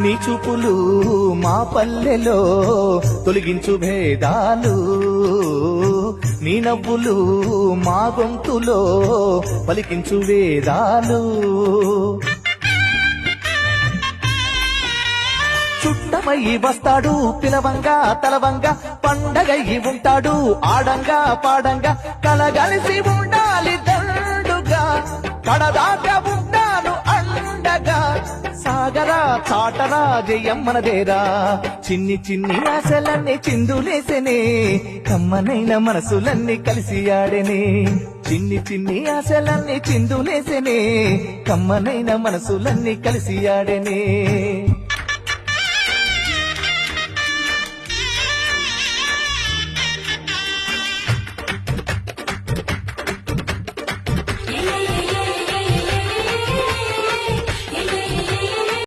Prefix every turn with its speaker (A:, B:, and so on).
A: నీ చూపులు మా పల్లెలో తొలగించు భేదాలు, నీ నవ్వులు మా గొంతులో పలికించు వేదాలు. చుట్టమయ్యి వస్తాడు పిలవంగా తలవంగా, పండగయ్యి ఉంటాడు ఆడంగా పాడంగా, కలగలిసి ఉండాలి దండుగా, కడదాకా ఉంటాను అండగా. సాగరా చాటరా జయమ్మనదేరా, చిన్ని చిన్ని ఆశలన్నీ చిందులేసెనే, కమ్మనైన మనసులన్నీ కలిసి ఆడెనే. చిన్ని చిన్ని ఆశలన్నీ చిందులేసెనే, కమ్మనైన మనసులన్నీ కలిసి ఆడెనే.